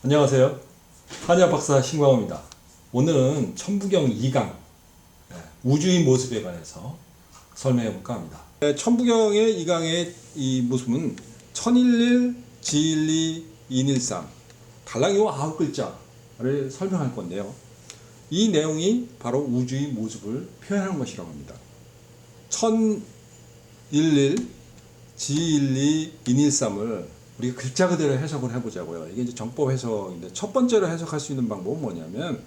안녕하세요. 한의학 박사 신광호입니다. 오늘은 천부경 2강 우주의 모습에 관해서 설명해 볼까 합니다. 천부경의 2강의 이 모습은 천일일, 지일리, 인일삼 달랑 요 9글자를 설명할 건데요. 이 내용이 바로 우주의 모습을 표현하는 것이라고 합니다. 천일일, 지일리, 인일삼을 우리가 글자 그대로 해석을 해보자고요. 이게 이제 정법 해석인데 첫 번째로 해석할 수 있는 방법은 뭐냐면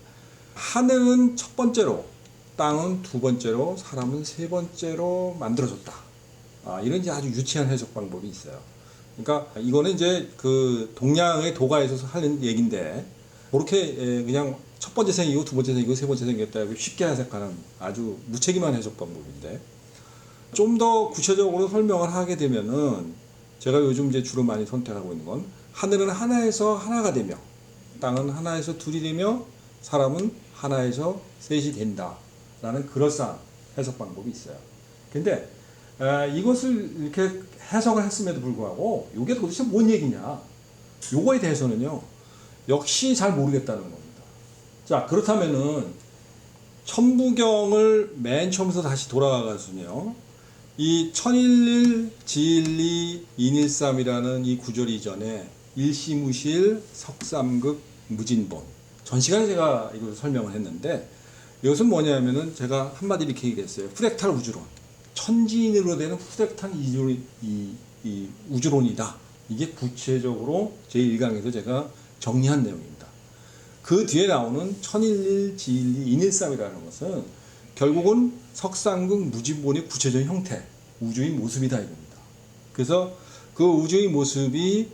하늘은 첫 번째로, 땅은 두 번째로, 사람은 세 번째로 만들어졌다. 이런 이제 아주 유치한 해석 방법이 있어요. 그러니까 이거는 이제 그 동양의 도가에서 하는 얘기인데 그렇게 그냥 첫 번째 생이고 두 번째 생이고 세 번째 생겼다 쉽게 해석하는 아주 무책임한 해석 방법인데 좀 더 구체적으로 설명을 하게 되면은 제가 요즘 이제 주로 많이 선택하고 있는 건 하늘은 하나에서 하나가 되며 땅은 하나에서 둘이 되며 사람은 하나에서 셋이 된다 라는 그럴싸한 해석 방법이 있어요. 근데 이것을 이렇게 해석을 했음에도 불구하고 이게 도대체 뭔 얘기냐, 요거에 대해서는요 역시 잘 모르겠다는 겁니다. 자, 그렇다면은 천부경을 맨 처음부터 다시 돌아가가지고요 이 천일일, 지일리, 인일삼이라는 이 구절 이전에 일시무실, 석삼극, 무진본 전 시간에 제가 이걸 설명을 했는데 이것은 뭐냐면은 제가 한마디로 이렇게 얘기했어요. 후렉탈 우주론, 천지인으로 되는 후렉탈 이 우주론이다. 이게 구체적으로 제1강에서 제가 정리한 내용입니다. 그 뒤에 나오는 천일일, 지일리, 인일삼이라는 것은 결국은 석상극 무진본의 구체적인 형태, 우주의 모습이다 이겁니다. 그래서 그 우주의 모습이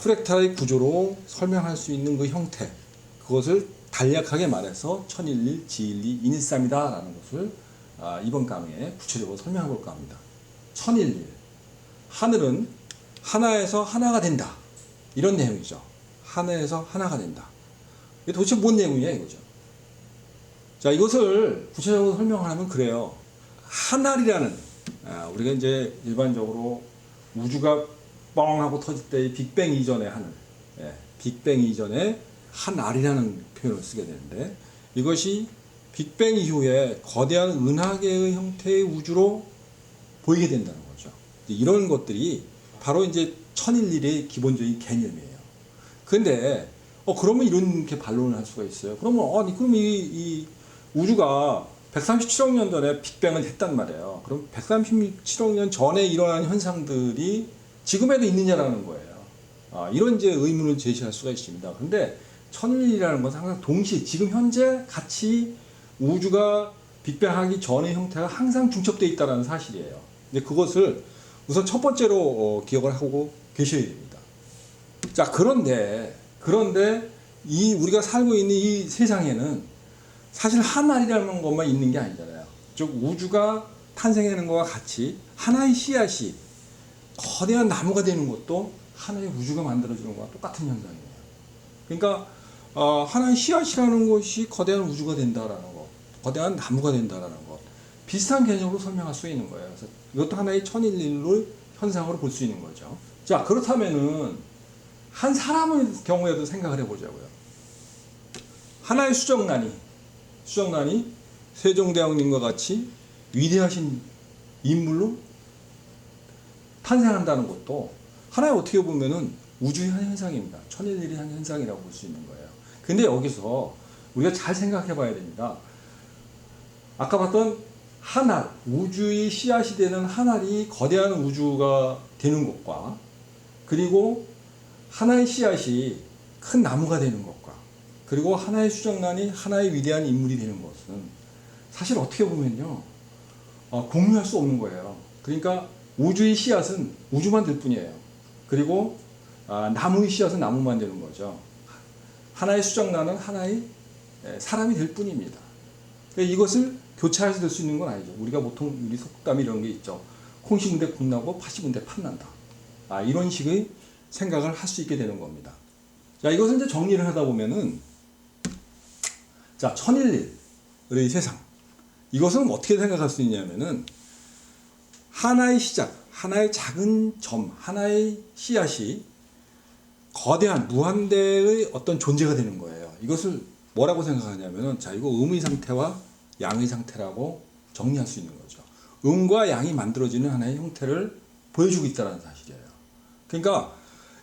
프랙탈의 구조로 설명할 수 있는 그 형태, 그것을 간략하게 말해서 천일일, 지일리, 인일삼이다 라는 것을 이번 강의에 구체적으로 설명해 볼까 합니다. 천일일, 하늘은 하나에서 하나가 된다, 이런 내용이죠. 하나에서 하나가 된다. 이게 도대체 뭔 내용이냐 이거죠. 자, 이것을 구체적으로 설명하면 그래요. 한알이라는, 우리가 이제 일반적으로 우주가 뻥 하고 터질 때 빅뱅 이전의 하늘, 빅뱅 이전에 한알이라는 표현을 쓰게 되는데 이것이 빅뱅 이후에 거대한 은하계의 형태의 우주로 보이게 된다는 거죠. 이런 것들이 바로 이제 천일일의 기본적인 개념이에요. 근데 그러면 이렇게 반론을 할 수가 있어요. 그러면 그럼 이 우주가 137억 년 전에 빅뱅을 했단 말이에요. 그럼 137억 년 전에 일어난 현상들이 지금에도 있느냐라는 거예요. 이런 이제 의문을 제시할 수가 있습니다. 근데 천일이라는 것은 항상 동시에 지금 현재 같이 우주가 빅뱅하기 전의 형태가 항상 중첩되어 있다는 사실이에요. 근데 그것을 우선 첫 번째로 기억을 하고 계셔야 됩니다. 자, 그런데 이 우리가 살고 있는 이 세상에는 사실 하나이라는 것만 있는 게 아니잖아요. 즉 우주가 탄생하는 것과 같이 하나의 씨앗이 거대한 나무가 되는 것도 하나의 우주가 만들어지는 것과 똑같은 현상이에요. 그러니까 하나의 씨앗이라는 것이 거대한 우주가 된다라는 것, 거대한 나무가 된다라는 것, 비슷한 개념으로 설명할 수 있는 거예요. 그래서 이것도 하나의 천일일로 현상으로 볼 수 있는 거죠. 자, 그렇다면은 한 사람의 경우에도 생각을 해보자고요. 하나의 수정란이 세종대왕님과 같이 위대하신 인물로 탄생한다는 것도 하나의 어떻게 보면은 우주의 한 현상입니다. 천일일의 한 현상이라고 볼 수 있는 거예요. 근데 여기서 우리가 잘 생각해 봐야 됩니다. 아까 봤던 한알, 우주의 씨앗이 되는 한알이 거대한 우주가 되는 것과 그리고 하나의 씨앗이 큰 나무가 되는 것과 그리고 하나의 수정란이 하나의 위대한 인물이 되는 것은 사실 어떻게 보면요 공유할 수 없는 거예요. 그러니까 우주의 씨앗은 우주만 될 뿐이에요. 그리고 나무의 씨앗은 나무만 되는 거죠. 하나의 수정란은 하나의 사람이 될 뿐입니다. 그러니까 이것을 교차해서 될 수 있는 건 아니죠. 우리가 보통 우리 속담 이런 게 있죠. 콩 심은 데 콩나고 팥 심은 데 팥난다. 이런 식의 생각을 할 수 있게 되는 겁니다. 자, 이것을 이제 정리를 하다 보면은 자, 천일일의 세상. 이것은 어떻게 생각할 수 있냐면은 하나의 시작, 하나의 작은 점, 하나의 씨앗이 거대한 무한대의 어떤 존재가 되는 거예요. 이것을 뭐라고 생각하냐면은 자 이거 음의 상태와 양의 상태라고 정리할 수 있는 거죠. 음과 양이 만들어지는 하나의 형태를 보여주고 있다는 사실이에요. 그러니까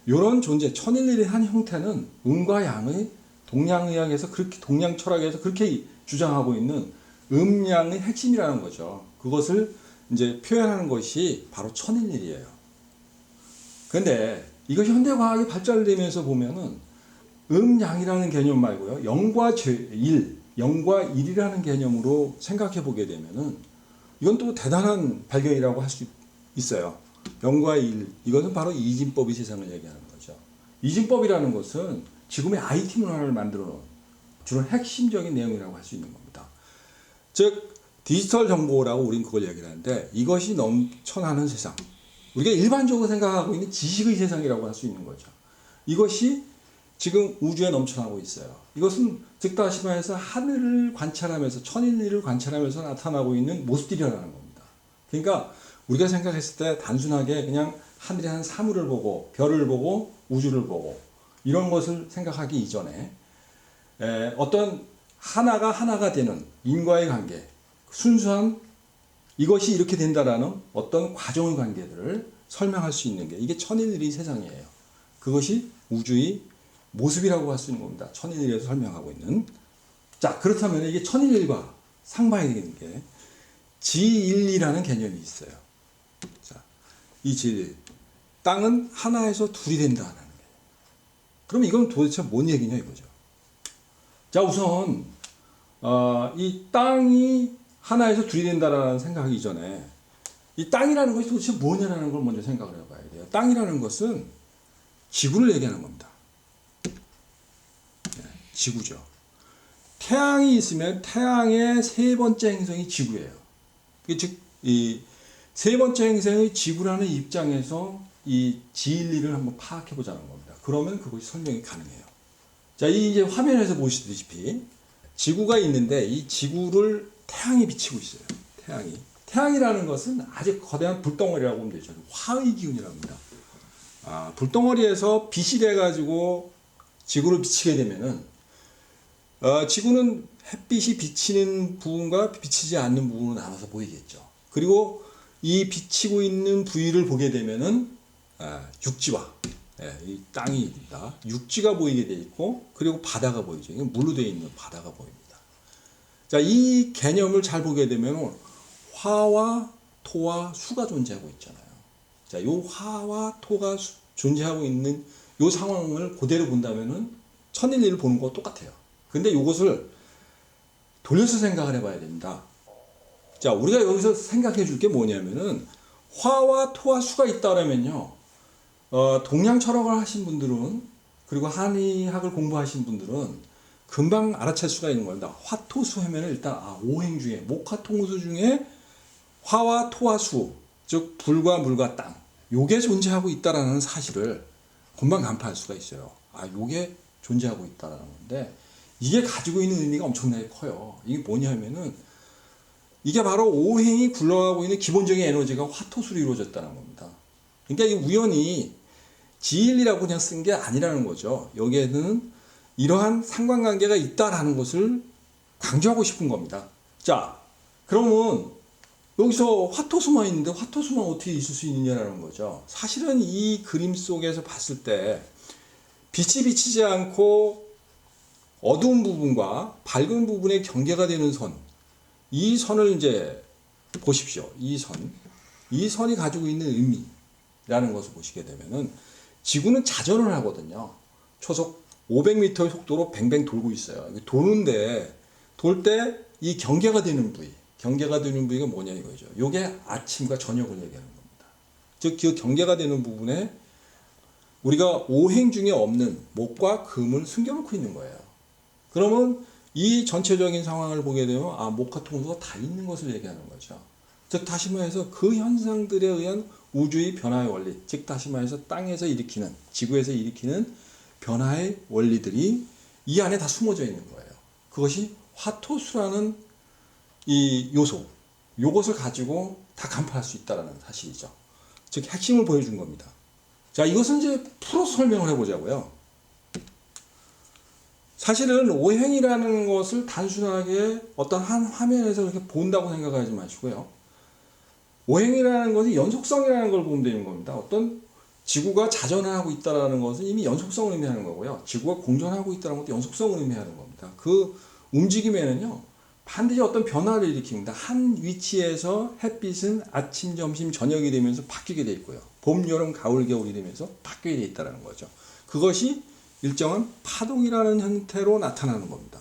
이런 존재 천일일의 한 형태는 음과 양의 동양의학에서 그렇게 동양 철학에서 그렇게 주장하고 있는 음양의 핵심이라는 거죠. 그것을 이제 표현하는 것이 바로 천일일이에요. 그런데 이것이 현대과학이 발달되면서 보면은 음양이라는 개념 말고요. 영과 일, 영과 일이라는 개념으로 생각해 보게 되면은 이건 또 대단한 발견이라고 할 수 있어요. 영과 일, 이것은 바로 이진법이 세상을 얘기하는 거죠. 이진법이라는 것은 지금의 IT 문화를 만들어 놓은 주로 핵심적인 내용이라고 할 수 있는 겁니다. 즉 디지털 정보라고 우리는 그걸 얘기를 하는데 이것이 넘쳐나는 세상, 우리가 일반적으로 생각하고 있는 지식의 세상이라고 할 수 있는 거죠. 이것이 지금 우주에 넘쳐나고 있어요. 이것은 즉 다시 말해서 하늘을 관찰하면서 천일일을 관찰하면서 나타나고 있는 모습들이라는 겁니다. 그러니까 우리가 생각했을 때 단순하게 그냥 하늘의 한 사물을 보고 별을 보고 우주를 보고 이런 것을 생각하기 이전에 어떤 하나가 되는 인과의 관계, 순수한 이것이 이렇게 된다라는 어떤 과정의 관계들을 설명할 수 있는 게 이게 천일일의 세상이에요. 그것이 우주의 모습이라고 할 수 있는 겁니다. 천일일에서 설명하고 있는. 자, 그렇다면 이게 천일일과 상반이 되는 게 지일이라는 개념이 있어요. 자, 이 지일. 땅은 하나에서 둘이 된다는 거예요. 그럼 이건 도대체 뭔 얘기냐 이거죠. 자, 우선 이 땅이 하나에서 둘이 된다라는 생각하기 이전에 이 땅이라는 것이 도대체 뭐냐라는 걸 먼저 생각을 해봐야 돼요. 땅이라는 것은 지구를 얘기하는 겁니다. 지구죠. 태양이 있으면 태양의 세 번째 행성이 지구예요. 즉, 이 세 번째 행성의 지구라는 입장에서 이 지일리를 한번 파악해 보자는 겁니다. 그러면 그것이 설명이 가능해요. 자, 이 이제 화면에서 보시다시피 지구가 있는데 이 지구를 태양이 비치고 있어요. 태양이라는 것은 아주 거대한 불덩어리라고 보면 되죠. 화의 기운이라고 합니다. 불덩어리에서 빛이 돼가지고 지구를 비치게 되면은 지구는 햇빛이 비치는 부분과 비치지 않는 부분으로 나눠서 보이겠죠. 그리고 이 비치고 있는 부위를 보게 되면은 육지와 이 땅입니다. 육지가 보이게 돼 있고 그리고 바다가 보이죠. 이건 물로 되어 있는 바다가 보입니다. 자, 이 개념을 잘 보게 되면 화와 토와 수가 존재하고 있잖아요. 자, 요 화와 토가 존재하고 있는 요 상황을 그대로 본다면은 천일일을 보는 거와 똑같아요. 근데 이것을 돌려서 생각을 해봐야 됩니다. 자, 우리가 여기서 생각해 줄 게 뭐냐면은 화와 토와 수가 있다라면요. 동양 철학을 하신 분들은 그리고 한의학을 공부하신 분들은 금방 알아챌 수가 있는 겁니다. 화토수 하면은 일단 오행 중에 목화통수 중에 화와 토와 수, 즉 불과 물과 땅, 요게 존재하고 있다라는 사실을 금방 간파할 수가 있어요. 요게 존재하고 있다라는 건데 이게 가지고 있는 의미가 엄청나게 커요. 이게 뭐냐면은 이게 바로 오행이 굴러가고 있는 기본적인 에너지가 화토수로 이루어졌다는 겁니다. 그러니까 이 우연히 지일이라고 그냥 쓴 게 아니라는 거죠. 여기에는 이러한 상관관계가 있다라는 것을 강조하고 싶은 겁니다. 자, 그러면 여기서 화토수만 있는데 화토수만 어떻게 있을 수 있느냐라는 거죠. 사실은 이 그림 속에서 봤을 때 빛이 비치지 않고 어두운 부분과 밝은 부분의 경계가 되는 선, 이 선을 이제 보십시오. 이 선이 가지고 있는 의미라는 것을 보시게 되면은 지구는 자전을 하거든요. 초속 500m의 속도로 뱅뱅 돌고 있어요. 도는데 돌 때 이 경계가 되는 부위가 뭐냐 이거죠. 요게 아침과 저녁을 얘기하는 겁니다. 즉 그 경계가 되는 부분에 우리가 오행 중에 없는 목과 금을 숨겨놓고 있는 거예요. 그러면 이 전체적인 상황을 보게 되면 목화 통수가 다 있는 것을 얘기하는 거죠. 즉 다시 말해서 그 현상들에 의한 우주의 변화의 원리, 즉 다시 말해서 땅에서 일으키는, 지구에서 일으키는 변화의 원리들이 이 안에 다 숨어져 있는 거예요. 그것이 화토수라는 이 요소, 요것을 가지고 다 간파할 수 있다는 사실이죠. 즉 핵심을 보여준 겁니다. 자, 이것은 이제 풀어서 설명을 해보자고요. 사실은 오행이라는 것을 단순하게 어떤 한 화면에서 이렇게 본다고 생각하지 마시고요. 오행이라는 것이 연속성이라는 걸 보면 되는 겁니다. 어떤 지구가 자전하고 있다는 것은 이미 연속성을 의미하는 거고요. 지구가 공전하고 있다는 것도 연속성을 의미하는 겁니다. 그 움직임에는요, 반드시 어떤 변화를 일으킵니다. 한 위치에서 햇빛은 아침, 점심, 저녁이 되면서 바뀌게 돼 있고요. 봄, 여름, 가을, 겨울이 되면서 바뀌게 돼 있다는 거죠. 그것이 일정한 파동이라는 형태로 나타나는 겁니다.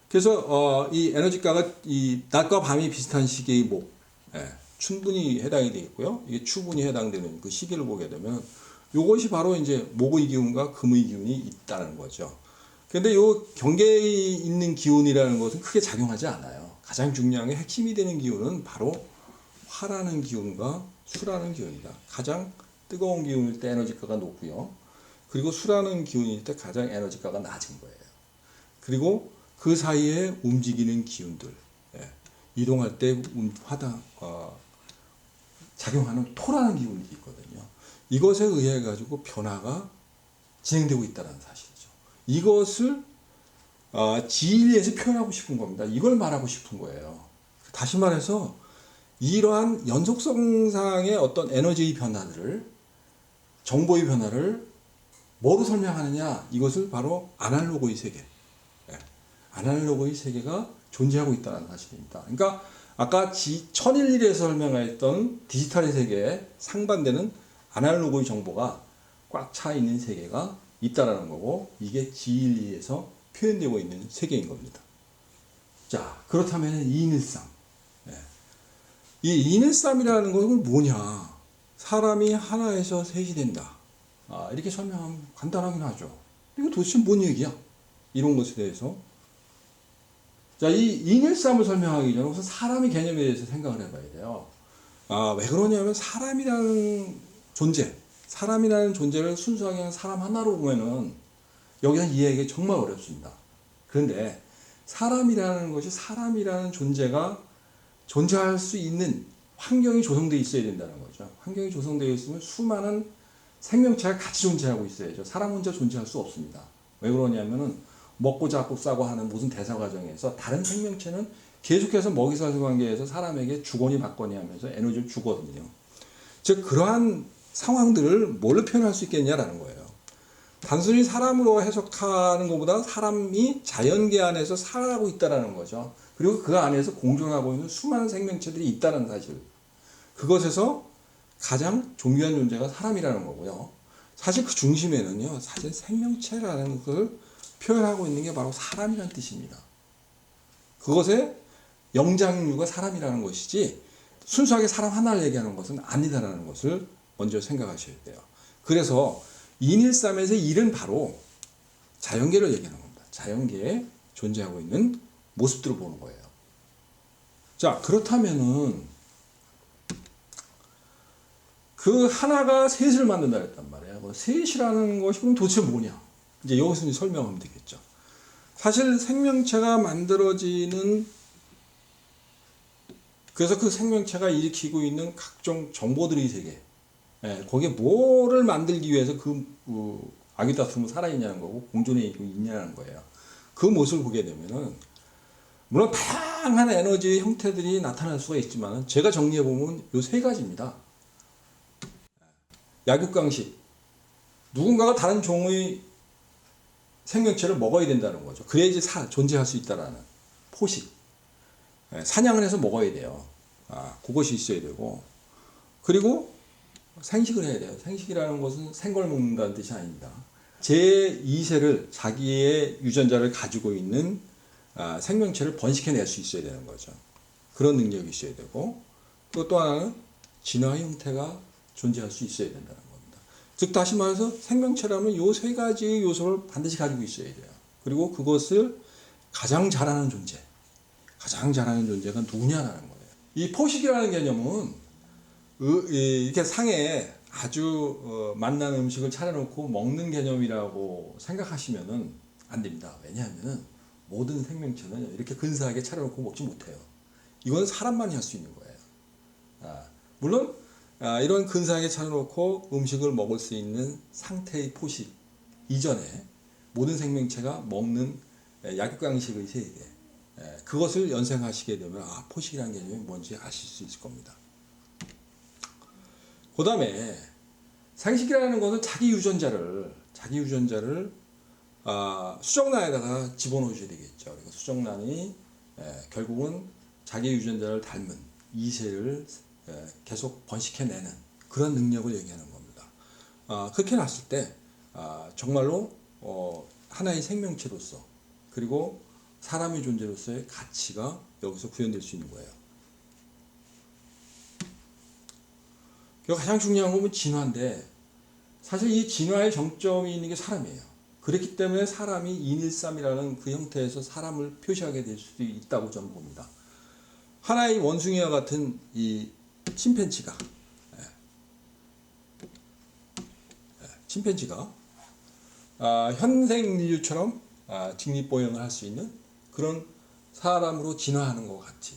그래서 이 에너지가가 이 낮과 밤이 비슷한 시기의 목, 충분히 해당이 되겠고요. 이게 추분이 해당되는 그 시기를 보게 되면 이것이 바로 이제 목의 기운과 금의 기운이 있다는 거죠. 근데 요 경계에 있는 기운이라는 것은 크게 작용하지 않아요. 가장 중요한 게 핵심이 되는 기운은 바로 화라는 기운과 수라는 기운입니다. 가장 뜨거운 기운일 때 에너지가가 높고요. 그리고 수라는 기운일 때 가장 에너지가가 낮은 거예요. 그리고 그 사이에 움직이는 기운들, 이동할 때 작용하는 토라는 기운이 있거든요. 이것에 의해 가지고 변화가 진행되고 있다는 사실이죠. 이것을 지리에서 표현하고 싶은 겁니다. 이걸 말하고 싶은 거예요. 다시 말해서 이러한 연속성상의 어떤 에너지의 변화들을, 정보의 변화를 뭐로 설명하느냐? 이것을 바로 아날로그의 세계, 아날로그의 세계가 존재하고 있다는 사실입니다. 그러니까 아까 천일일에서 설명했던 디지털의 세계에 상반되는 아날로그의 정보가 꽉 차 있는 세계가 있다라는 거고, 이게 지일리에서 표현되고 있는 세계인 겁니다. 자, 그렇다면 213. 이 213이라는 것은 뭐냐? 사람이 하나에서 셋이 된다. 이렇게 설명하면 간단하긴 하죠. 이거 도대체 뭔 얘기야? 이런 것에 대해서. 자, 이 213을 설명하기 전에 우선 사람의 개념에 대해서 생각을 해봐야 돼요. 왜 그러냐면 사람이라는 존재를 순수하게 그냥 사람 하나로 보면은 여기서 이해하기 정말 어렵습니다. 그런데 사람이라는 것이 사람이라는 존재가 존재할 수 있는 환경이 조성되어 있어야 된다는 거죠. 환경이 조성되어 있으면 수많은 생명체가 같이 존재하고 있어야죠. 사람 혼자 존재할 수 없습니다. 왜 그러냐면은 먹고 잡고 싸고 하는 무슨 대사 과정에서 다른 생명체는 계속해서 먹이사슬 관계에서 사람에게 주거니 받거니 하면서 에너지를 주거든요. 즉 그러한 상황들을 뭘로 표현할 수 있겠냐라는 거예요. 단순히 사람으로 해석하는 것보다 사람이 자연계 안에서 살아가고 있다는 거죠. 그리고 그 안에서 공존하고 있는 수많은 생명체들이 있다는 사실. 그것에서 가장 존귀한 존재가 사람이라는 거고요. 사실 그 중심에는요, 사실 생명체라는 것을 표현하고 있는 게 바로 사람이라는 뜻입니다. 그것의 영장류가 사람이라는 것이지 순수하게 사람 하나를 얘기하는 것은 아니다라는 것을 먼저 생각하셔야 돼요. 그래서 213에서 1은 바로 자연계를 얘기하는 겁니다. 자연계에 존재하고 있는 모습들을 보는 거예요. 자, 그렇다면은 그 하나가 셋을 만든다 했단 말이에요. 그 셋이라는 것이 그럼 도대체 뭐냐? 이제 여기서 설명하면 되겠죠. 사실 생명체가 만들어지는, 그래서 그 생명체가 일으키고 있는 각종 정보들의 세계, 거기에 뭐를 만들기 위해서 아기다툼은 살아있냐는 거고 공존해 있냐는 거예요. 그 모습을 보게 되면은 물론 다양한 에너지의 형태들이 나타날 수가 있지만 제가 정리해 보면 요 세 가지입니다. 약육강식, 누군가가 다른 종의 생명체를 먹어야 된다는 거죠. 그래야지 존재할 수 있다라는 포식, 사냥을 해서 먹어야 돼요. 그것이 있어야 되고, 그리고 생식을 해야 돼요. 생식이라는 것은 생걸 먹는다는 뜻이 아닙니다. 제2세를 자기의 유전자를 가지고 있는 생명체를 번식해낼 수 있어야 되는 거죠. 그런 능력이 있어야 되고, 또 하나는 진화 형태가 존재할 수 있어야 된다는 겁니다. 즉 다시 말해서 생명체라면 이 세 가지의 요소를 반드시 가지고 있어야 돼요. 그리고 그것을 가장 잘하는 존재가 누구냐라는 거예요. 이 포식이라는 개념은 이렇게 상에 아주 맛난 음식을 차려놓고 먹는 개념이라고 생각하시면은 안 됩니다. 왜냐하면은 모든 생명체는 이렇게 근사하게 차려놓고 먹지 못해요. 이건 사람만이 할 수 있는 거예요. 물론 이런 근사하게 차려놓고 음식을 먹을 수 있는 상태의 포식 이전에 모든 생명체가 먹는 약육강식의 세계, 그것을 연상하시게 되면 포식이라는 개념이 뭔지 아실 수 있을 겁니다. 그 다음에 상식이라는 것은 자기 유전자를 수정란에다가 집어넣으셔야 되겠죠. 그러니까 수정란이 결국은 자기 유전자를 닮은 이세를 계속 번식해내는 그런 능력을 얘기하는 겁니다. 그렇게 놨을 때 정말로 하나의 생명체로서 그리고 사람의 존재로서의 가치가 여기서 구현될 수 있는 거예요. 가장 중요한 건 진화인데 사실 이 진화의 정점이 있는 게 사람이에요. 그렇기 때문에 사람이 인일삼이라는 그 형태에서 사람을 표시하게 될 수도 있다고 저는 봅니다. 하나의 원숭이와 같은 이 침팬지가 현생 인류처럼 직립보행을 할 수 있는 그런 사람으로 진화하는 것 같이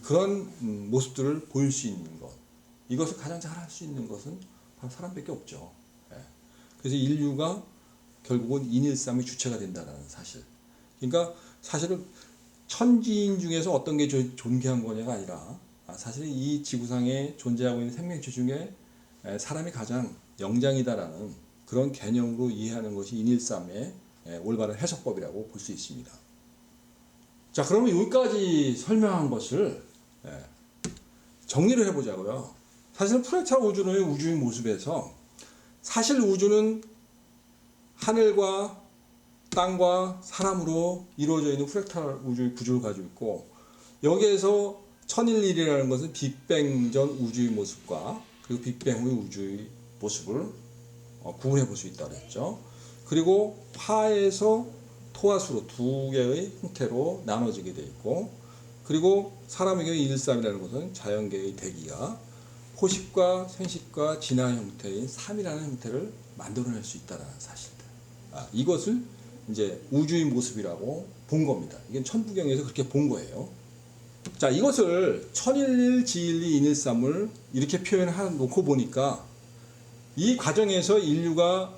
그런 모습들을 보일 수 있는 것, 이것을 가장 잘 할 수 있는 것은 바로 사람밖에 없죠. 그래서 인류가 결국은 인일삼의 주체가 된다는 사실. 그러니까 사실은 천지인 중에서 어떤 게 존귀한 거냐가 아니라 사실 이 지구상에 존재하고 있는 생명체 중에 사람이 가장 영장이다라는 그런 개념으로 이해하는 것이 인일삼의 올바른 해석법이라고 볼 수 있습니다. 자, 그러면 여기까지 설명한 것을 정리를 해보자고요. 사실 프랙탈 우주론의 우주의 모습에서 사실 우주는 하늘과 땅과 사람으로 이루어져 있는 프랙탈 우주의 구조를 가지고 있고, 여기에서 천일일이라는 것은 빅뱅 전 우주의 모습과 그리고 빅뱅 후의 우주의 모습을 구분해 볼 수 있다고 했죠. 그리고 화에서 토화수로 두 개의 형태로 나눠지게 되어 있고, 그리고 사람의 경우 일삼이라는 것은 자연계의 대기가 포식과 생식과 진화 형태인 삼이라는 형태를 만들어낼 수 있다는 사실들. 이것을 이제 우주의 모습이라고 본 겁니다. 이건 천부경에서 그렇게 본 거예요. 자, 이것을 천일일 지일리 인일삼을 이렇게 표현해놓고 보니까 이 과정에서 인류가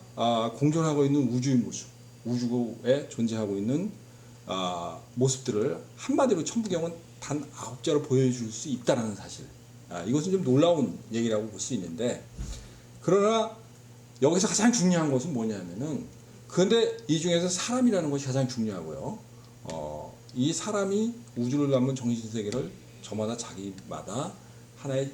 공존하고 있는 우주의 모습, 우주에 존재하고 있는 모습들을 한마디로 천부경은 단 9자로 보여줄 수 있다는 사실. 이것은 좀 놀라운 얘기라고 볼 수 있는데, 그러나 여기서 가장 중요한 것은 뭐냐면은, 그런데 이 중에서 사람이라는 것이 가장 중요하고요. 이 사람이 우주를 담은 정신세계를 저마다 자기마다 하나의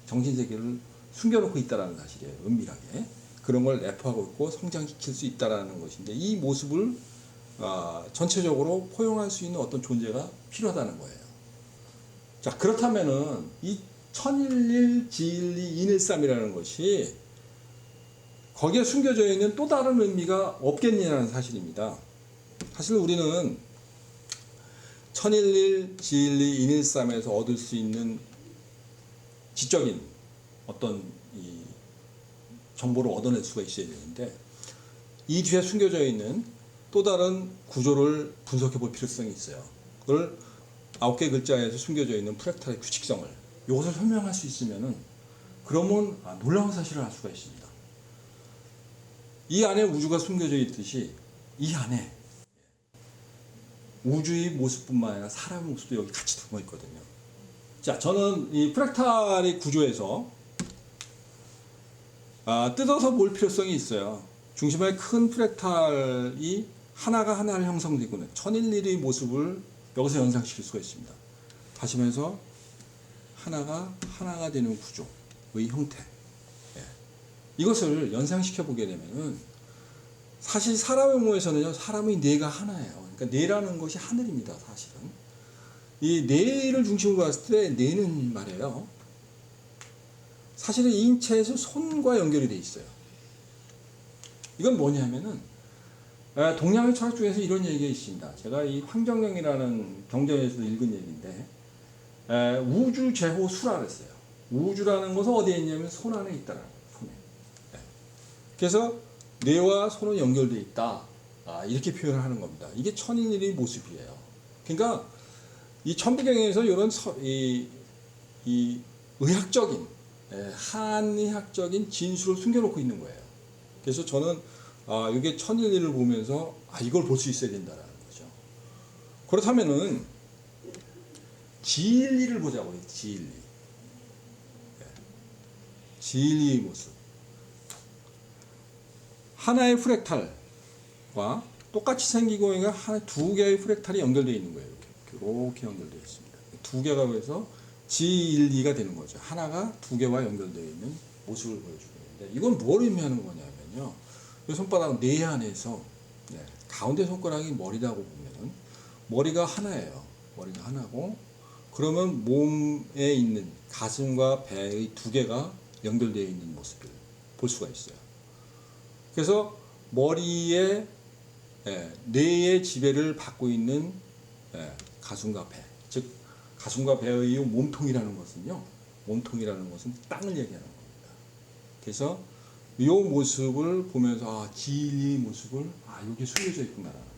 정신세계를 숨겨놓고 있다는 사실이에요. 은밀하게. 그런 걸 내포하고 있고 성장시킬 수 있다는 것인데, 이 모습을 전체적으로 포용할 수 있는 어떤 존재가 필요하다는 거예요. 자, 그렇다면은 이 천일일 지일리 인일삼이라는 것이 거기에 숨겨져 있는 또 다른 의미가 없겠냐는 사실입니다. 사실 우리는 천일일 지일리 인일삼에서 얻을 수 있는 지적인 어떤 이 정보를 얻어낼 수가 있어야 되는데, 이 뒤에 숨겨져 있는 또 다른 구조를 분석해 볼 필요성이 있어요. 그걸 9개 글자에서 숨겨져 있는 프랙탈의 규칙성을, 이것을 설명할 수 있으면은, 그러면 놀라운 사실을 알 수가 있습니다. 이 안에 우주가 숨겨져 있듯이 이 안에 우주의 모습뿐만 아니라 사람의 모습도 여기 같이 숨어 있거든요. 자, 저는 이 프랙탈의 구조에서 뜯어서 볼 필요성이 있어요. 중심에 큰 프랙탈이 하나가 하나를 형성되고 있는 천일일의 모습을 여기서 연상시킬 수가 있습니다. 하시면서 하나가 되는 구조의 형태, 이것을 연상시켜 보게 되면은, 사실 사람의 몸에서는요, 사람의 뇌가 하나예요. 그러니까 뇌라는 것이 하늘입니다. 사실은 이 뇌를 중심으로 봤을 때 뇌는 말이에요, 사실은 인체에서 손과 연결이 돼 있어요. 이건 뭐냐면은 동양의 철학 중에서 이런 얘기가 있습니다. 제가 이 황정영이라는 경전에서도 읽은 얘기인데, 우주 제호 수라 그랬어요. 우주라는 것은 어디에 있냐면 손 안에 있다라는 거예요. 손에. 그래서 뇌와 손은 연결되어 있다, 이렇게 표현을 하는 겁니다. 이게 천인일의 모습이에요. 그러니까 이 천부경에서 이런 이 의학적인 한의학적인 진술을 숨겨놓고 있는 거예요. 그래서 저는 이게 천일리를 보면서 이걸 볼 수 있어야 된다라는 거죠. 그렇다면은 지일리를 보자고요. 지일리. 지일리의 모습. 하나의 프랙탈과 똑같이 생기고 있는 두 개의 프랙탈이 연결되어 있는 거예요. 이렇게 연결되어 있습니다. 두 개가 그래서 지일리가 되는 거죠. 하나가 두 개와 연결되어 있는 모습을 보여주고 있는데 이건 뭘 의미하는 거냐면요. 이 손바닥 내 안에서 가운데 손가락이 머리라고 보면은 머리가 하나예요. 머리가 하나고 그러면 몸에 있는 가슴과 배의 두 개가 연결되어 있는 모습을 볼 수가 있어요. 그래서 머리에 뇌의 지배를 받고 있는 가슴과 배, 즉 가슴과 배의 몸통이라는 것은요, 몸통이라는 것은 땅을 얘기하는 겁니다. 그래서 이 모습을 보면서 지일리의 모습을 여기 숨겨져 있구나라는 거예요.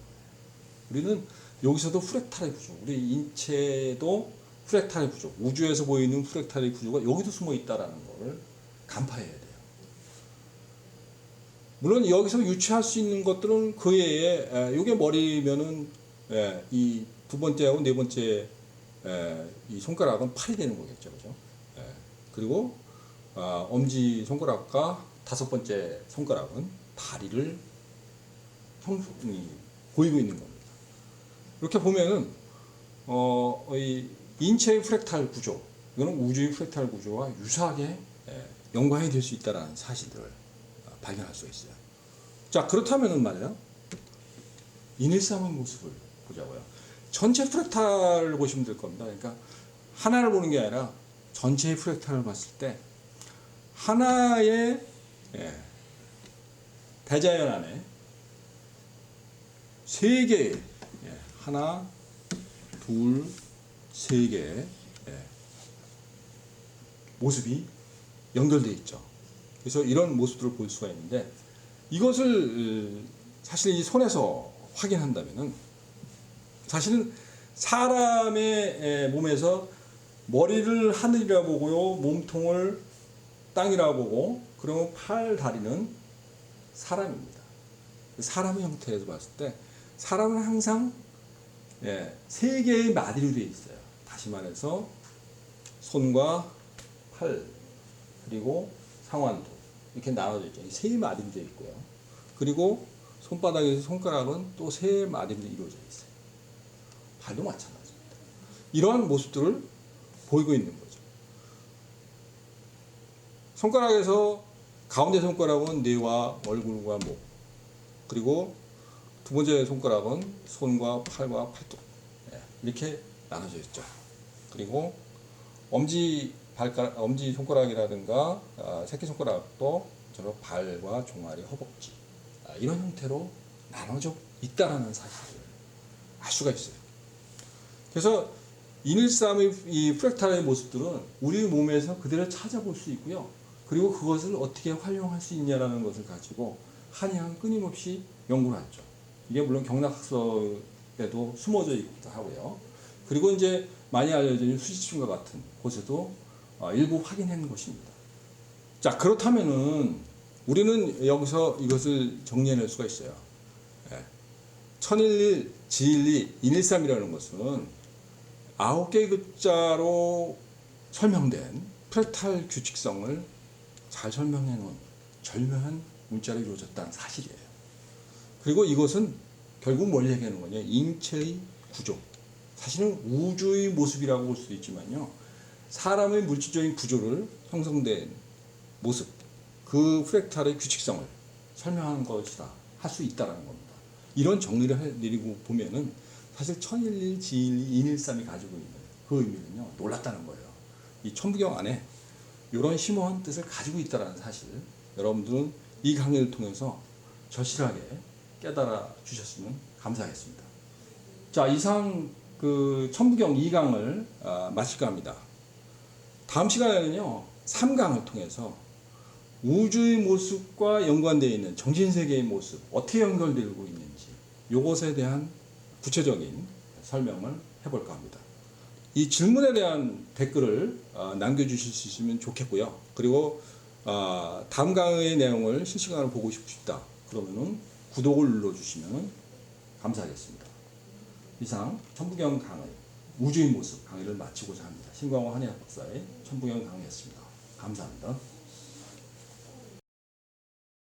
우리는 여기서도 프랙탈의 구조, 우리 인체도 프랙탈의 구조, 우주에서 보이는 프랙탈의 구조가 여기도 숨어 있다라는 것을 간파해야 돼요. 물론 여기서 유추할 수 있는 것들은 그 외에 이게 머리면은 이 두 번째하고 네 번째 이 손가락은 팔이 되는 거겠죠, 그죠? 그리고 엄지 손가락과 다섯 번째 손가락은 다리를 보이고 있는 겁니다. 이렇게 보면은 이 인체의 프랙탈 구조, 이거는 우주의 프랙탈 구조와 유사하게 연관이 될 수 있다는 사실들을 발견할 수 있어요. 자, 그렇다면은 말이야, 인일삼의 모습을 보자고요. 전체 프랙탈을 보시면 될 겁니다. 그러니까 하나를 보는 게 아니라 전체의 프랙탈을 봤을 때 하나의 대자연 안에 세 개의 하나, 둘, 세 개의 모습이 연결되어 있죠. 그래서 이런 모습들을 볼 수가 있는데 이것을 사실 이 손에서 확인한다면은 사실은 사람의 몸에서 머리를 하늘이라 보고요, 몸통을 땅이라 보고, 그러면 팔, 다리는 사람입니다. 사람의 형태에서 봤을 때 사람은 항상 세 개의 마디로 되어 있어요. 다시 말해서 손과 팔 그리고 상완도 이렇게 나눠져 있죠. 세 마디로 되어 있고요. 그리고 손바닥에서 손가락은 또 세 마디로 이루어져 있어요. 발도 마찬가지입니다. 이러한 모습들을 보이고 있는 거죠. 손가락에서 가운데 손가락은 뇌와 얼굴과 목, 그리고 두 번째 손가락은 손과 팔과 팔뚝 이렇게 나눠져 있죠. 그리고 엄지 손가락이라든가 새끼 손가락도 저런 발과 종아리, 허벅지 이런 형태로 나눠져 있다라는 사실을 알 수가 있어요. 그래서 인일삼의 이 프랙탈의 모습들은 우리 몸에서 그대로 찾아볼 수 있고요. 그리고 그것을 어떻게 활용할 수 있냐라는 것을 가지고 한의학은 끊임없이 연구를 하죠. 이게 물론 경락학서에도 숨어져 있기도 하고요. 그리고 이제 많이 알려져 있는 수지침과 같은 곳에도 일부 확인한 것입니다. 자, 그렇다면은 우리는 여기서 이것을 정리해낼 수가 있어요. 천일리, 지일리, 인일삼이라는 것은 9개의 글자로 설명된 프랙탈 규칙성을 잘 설명해 놓은 절묘한 문자로 이루어졌다는 사실이에요. 그리고 이것은 결국 뭘 얘기하는 거냐? 인체의 구조. 사실은 우주의 모습이라고 볼 수도 있지만요. 사람의 물질적인 구조를 형성된 모습, 그 프랙탈의 규칙성을 설명하는 것이다. 할 수 있다는 겁니다. 이런 정리를 내리고 보면은 사실 천일리, 지일리, 인일삼이 가지고 있는 그 의미는요, 놀랍다는 거예요. 이 천부경 안에 이런 심오한 뜻을 가지고 있다는 사실, 여러분들은 이 강의를 통해서 절실하게 깨달아 주셨으면 감사하겠습니다. 자, 이상 그 천부경 2강을 마칠까 합니다. 다음 시간에는요, 3강을 통해서 우주의 모습과 연관되어 있는 정신세계의 모습, 어떻게 연결되고 있는지, 이것에 대한 구체적인 설명을 해볼까 합니다. 이 질문에 대한 댓글을 남겨주실 수 있으면 좋겠고요. 그리고 다음 강의의 내용을 실시간으로 보고 싶다. 그러면은 구독을 눌러주시면 감사하겠습니다. 이상 천부경 강의 우주의 모습 강의를 마치고자 합니다. 신광호 한의학 박사의 천부경 강의였습니다. 감사합니다.